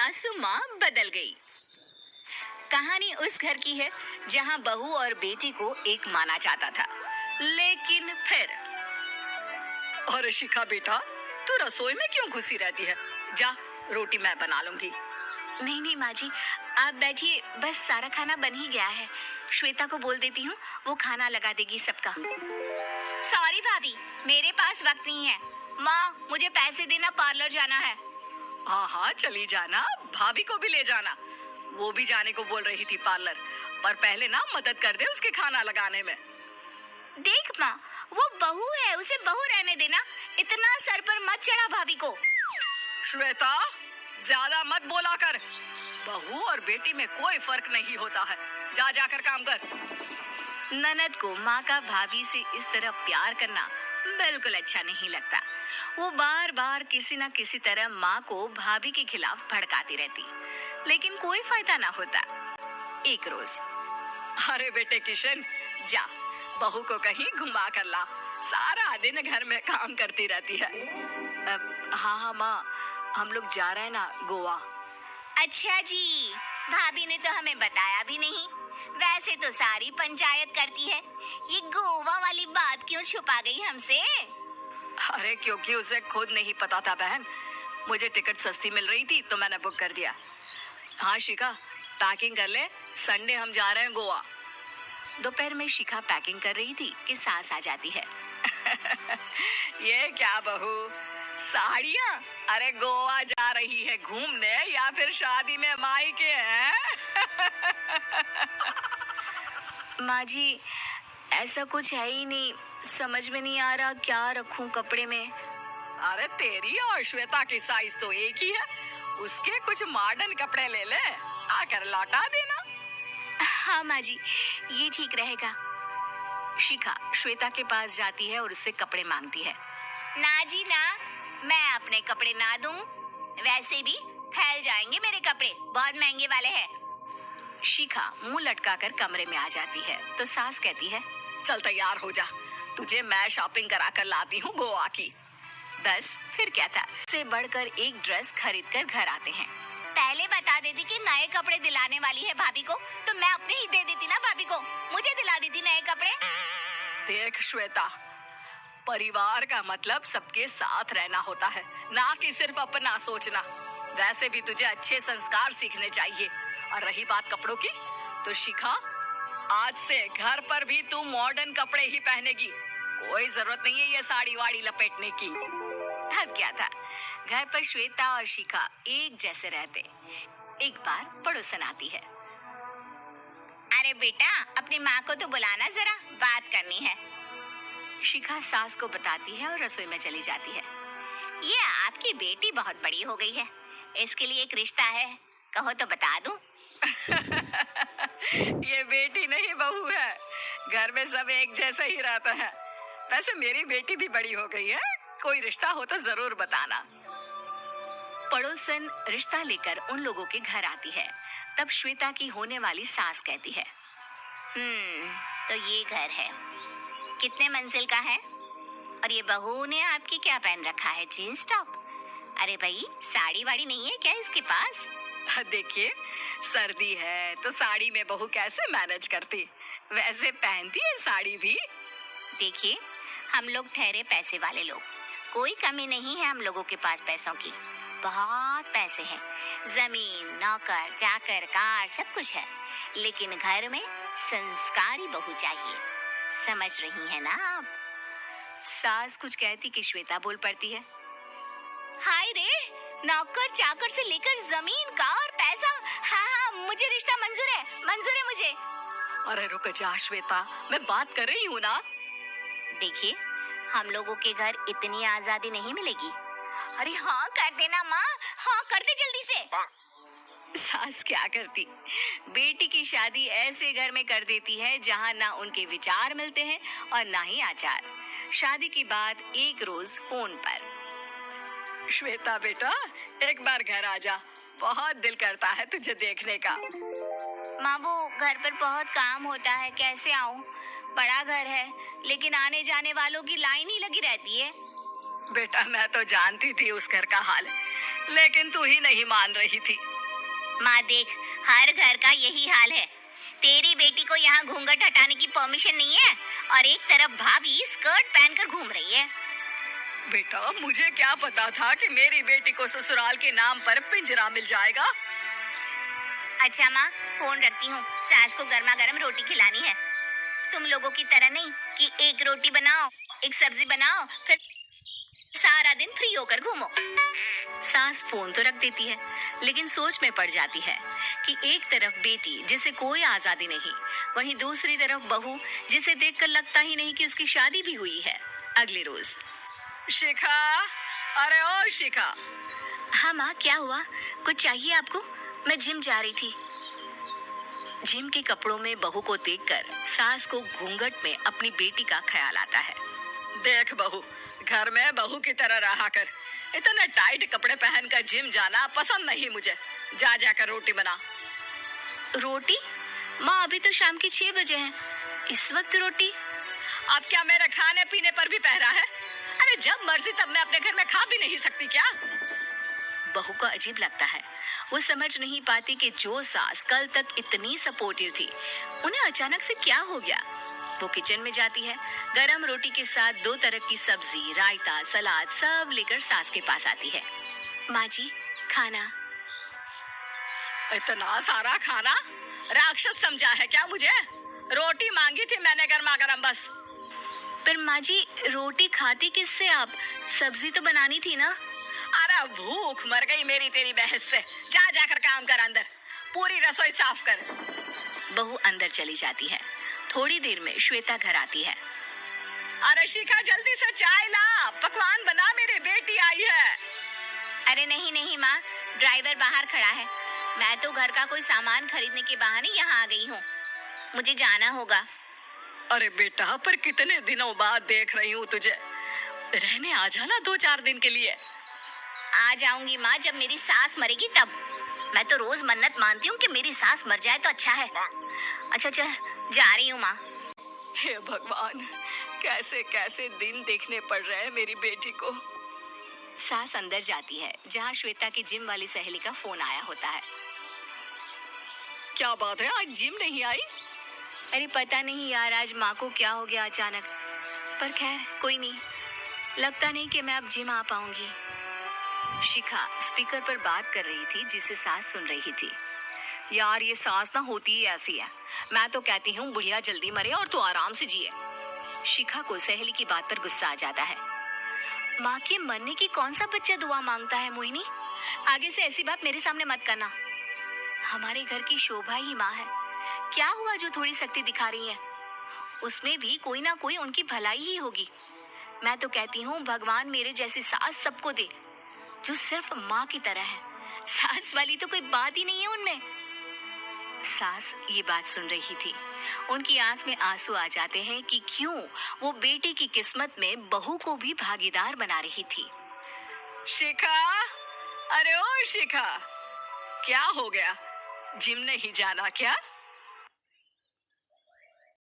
सासू माँ बदल गई। कहानी उस घर की है जहाँ बहू और बेटी को एक माना जाता था, लेकिन फिर अरे शिखा बेटा, तू रसोई में क्यों घुसी रहती है? जा, रोटी मैं बना लूंगी। नहीं नहीं माँ जी, आप बैठिए, बस सारा खाना बन ही गया है। श्वेता को बोल देती हूँ, वो खाना लगा देगी सबका। सॉरी भाभी, मेरे पास वक्त नहीं है। माँ, मुझे पैसे देना, पार्लर जाना है। हाँ हाँ, चली जाना, भाभी को भी ले जाना। वो भी जाने को बोल रही थी पार्लर, पर पहले ना मदद कर दे उसके खाना लगाने में। देख माँ, वो बहू है, उसे बहू रहने देना, इतना सर पर मत चढ़ा भाभी को। श्वेता, ज्यादा मत बोला कर। बहू और बेटी में कोई फर्क नहीं होता है। जा जाकर काम कर। ननद को माँ का भाभी से इस तरह प्यार करना बिल्कुल अच्छा नहीं लगता। वो बार बार किसी न किसी तरह माँ को भाभी के खिलाफ भड़काती रहती, लेकिन कोई फायदा ना होता। एक रोज, अरे बेटे किशन, जा बहू को कहीं घुमा कर ला। सारा दिन घर में काम करती रहती है। हाँ हाँ माँ, हम लोग जा रहे हैं ना गोवा। अच्छा जी, भाभी ने तो हमें बताया भी नहीं। वैसे तो सारी पंचायत करती है, ये गोवा वाली बात क्यों छुपा गई हमसे? अरे क्योंकि उसे खुद नहीं पता था बहन। मुझे टिकट सस्ती मिल रही थी तो मैंने बुक कर दिया। हाँ शिखा, पैकिंग कर ले, संडे हम जा रहे हैं गोवा। दोपहर में शिखा पैकिंग कर रही थी कि सास आ जाती है। ये क्या बहू, साड़ियाँ? अरे गोवा जा रही है घूमने या फिर शादी में मायके हैं? माँ जी, ऐसा कुछ है ही नहीं, समझ में नहीं आ रहा क्या रखूं कपड़े में। अरे तेरी और श्वेता की साइज तो एक ही है, उसके कुछ मॉडर्न कपड़े ले ले, आकर लौटा देना। हाँ माँ जी, ये ठीक रहेगा। शिखा श्वेता के पास जाती है और उससे कपड़े मांगती है। ना जी ना, मैं अपने कपड़े ना दूं, वैसे भी फैल जाएंगे मेरे कपड़े, बहुत महंगे वाले हैं। शिखा मुंह लटकाकर कमरे में आ जाती है तो सास कहती है, चल तैयार हो जा, तुझे मैं शॉपिंग करा कर लाती हूँ गोवा की। बस फिर क्या था, से बढ़कर एक ड्रेस खरीद कर घर आते हैं। पहले बता देती कि नए कपड़े दिलाने वाली है भाभी को, तो मैं अपने ही दे देती ना भाभी को, मुझे दिला देती नए कपड़े। देख श्वेता, परिवार का मतलब सबके साथ रहना होता है, ना कि सिर्फ अपना सोचना। वैसे भी तुझे अच्छे संस्कार सीखने चाहिए। और रही बात कपड़ों की, तो शिखा, आज से घर पर भी तू मॉडर्न कपड़े ही पहनेगी। कोई जरूरत नहीं है ये साड़ी वाड़ी लपेटने की। अब क्या था, घर पर श्वेता और शिखा एक जैसे रहते। एक बार पड़ोसन आती है। अरे बेटा, अपनी माँ को तो बुलाना, जरा बात करनी है। शिखा सास को बताती है और रसोई में चली जाती है। ये आपकी बेटी बहुत बड़ी हो गई है, इसके लिए एक रिश्ता है, कहो तो बता दूं। ये बेटी नहीं बहू है, घर में सब एक जैसा ही रहता है। वैसे मेरी बेटी भी बड़ी हो गई है, कोई रिश्ता हो तो जरूर बताना। पड़ोसन रिश्ता लेकर उन लोगों के घर आती है। तब श्वेता की होने वाली सास कहती है, तो ये घर है, कितने मंजिल का है? और ये बहू ने आपकी क्या पहन रखा है, जीन्स टॉप? अरे भाई, साड़ी वाड़ी नहीं है क्या इसके पास? देखिए, सर्दी है तो साड़ी में बहू कैसे मैनेज करती, वैसे पहनती है साड़ी भी। देखिए, हम लोग ठहरे पैसे वाले लोग, कोई कमी नहीं है हम लोगों के पास पैसों की, बहुत पैसे हैं, जमीन, नौकर चाकर, कार, सब कुछ है, लेकिन घर में संस्कारी बहू चाहिए, समझ रही है ना आप? सास कुछ कहती कि श्वेता बोल पड़ती है, हाय रे, नौकर चाकर से लेकर जमीन, कार, पैसा, हाँ, मुझे रिश्ता मंजूर है मुझे। अरे रुक जा श्वेता, मैं बात कर रही हूँ ना। देखिए, हम लोगों के घर इतनी आजादी नहीं मिलेगी। अरे हाँ कर देना माँ, हाँ कर दे जल्दी से। सास क्या करती, बेटी की शादी ऐसे घर में कर देती है जहाँ ना उनके विचार मिलते हैं और ना ही आचार। शादी की बात एक रोज फोन पर, श्वेता बेटा, एक बार घर आ जा, बहुत दिल करता है तुझे देखने का। माँ, वो घर पर बहुत काम होता है, कैसे आऊँ? बड़ा घर है, लेकिन आने जाने वालों की लाइन ही लगी रहती है। बेटा, मैं तो जानती थी उस घर का हाल, लेकिन तू ही नहीं मान रही थी। माँ देख, हर घर का यही हाल है। तेरी बेटी को यहाँ घूंघट हटाने की परमिशन नहीं है और एक तरफ भाभी स्कर्ट पहनकर घूम रही है। बेटा, मुझे क्या पता था कि मेरी बेटी को ससुराल के नाम पर पिंजरा मिल जाएगा। अच्छा माँ, फोन रखती हूँ, सास को गर्मा गर्म रोटी खिलानी है। तुम लोगों की तरह नहीं कि एक रोटी बनाओ, एक सब्जी बनाओ, फिर सारा दिन फ्री होकर घूमो। सास फोन तो रख देती है, लेकिन सोच में पड़ जाती है कि एक तरफ बेटी जिसे कोई आजादी नहीं, वहीं दूसरी तरफ बहू जिसे देखकर लगता ही नहीं कि उसकी शादी भी हुई है। अगले रोज, शिखा, अरे ओ शिखा। हाँ माँ, क्या हुआ? कुछ चाहिए आपको? मैं जिम जा रही थी। जिम के कपड़ों में बहू को देखकर सास को घूंघट में अपनी बेटी का ख्याल आता है। देख बहू, घर में बहू की तरह रहा कर। इतने टाइट कपड़े पहनकर जिम जाना पसंद नहीं मुझे। जा जाकर रोटी बना। रोटी? माँ, अभी तो शाम के 6 बजे हैं, इस वक्त रोटी? अब क्या मेरे खाने पीने पर भी पहरा है? अरे जब मर्जी तब मैं अपने घर में खा भी नहीं सकती क्या? बहू को अजीब लगता है। वो समझ नहीं पाती कि जो सास कल तक इतनी सपोर्टिव थी, उन्हें अचानक से क्या हो गया। वो किचन में जाती है, गरम रोटी के साथ 2 तरह की सब्जी, रायता, सलाद सब लेकर सास के पास आती है। माँ जी, खाना। इतना सारा खाना? राक्षस समझा है क्या मुझे? रोटी मांगी थी मैंने गर्मा गर्म बस। पर माँ जी, रोटी खाती किससे आप? सब्जी तो बनानी थी ना। अरे भूख मर गई मेरी तेरी बहस से। जा जाकर काम कर, अंदर पूरी रसोई साफ कर। बहू अंदर चली जाती है। थोड़ी देर में श्वेता घर आती है। अरे शिखा, जल्दी से चाय ला, पकवान बना, मेरी बेटी आई है। अरे नहीं नहीं माँ, ड्राइवर बाहर खड़ा है। मैं तो घर का कोई सामान खरीदने के बहाने यहाँ आ गई हूँ, मुझे जाना होगा। अरे बेटा, पर कितने दिनों बाद देख रही हूँ तुझे। रहने आ जाना 2-4 दिन के लिए। आ जाऊंगी माँ, जब मेरी सास मरेगी तब। मैं तो रोज मन्नत मानती हूँ कि मेरी सास मर जाए तो अच्छा है। अच्छा चल, जा रही हूँ माँ। हे भगवान, कैसे कैसे दिन देखने पड़ रहे हैं मेरी बेटी को। सास अंदर जाती है, जहाँ श्वेता की जिम वाली सहेली का फोन आया होता है। क्या बात है, आज जिम नहीं आई? अरे पता नहीं यार, आज माँ को क्या हो गया अचानक। पर खैर कोई नहीं, लगता नहीं कि मैं अब जिम आ पाऊंगी। शिखा स्पीकर पर बात कर रही थी, जिसे सास सुन रही थी। यार, ये सास ना होती ही ऐसी है। मैं तो कहती हूँ बुढ़िया जल्दी मरे और तू आराम से जिए। शिखा को सहेली की बात पर गुस्सा आ जाता है। माँ के मरने की कौन सा बच्चा दुआ मांगता है मोहिनी? आगे से ऐसी बात मेरे सामने मत करना। हमारे घर की शोभा ही माँ है। क्या हुआ जो थोड़ी सख्ती दिखा रही है? उसमें भी कोई ना कोई उनकी भलाई ही होगी। मैं तो कहती हूँ भगवान मेरे जैसी सास सबको दे, जो सिर्फ माँ की तरह है। सास वाली तो कोई बात ही नहीं है उनमें। सास ये बात सुन रही थी। उनकी आंख में आंसू आ जाते हैं कि क्यों वो बेटे की किस्मत में बहू को भी भागीदार बना रही थी। शिखा, अरे ओ शिखा, क्या हो गया? जिम नहीं जाना क्या?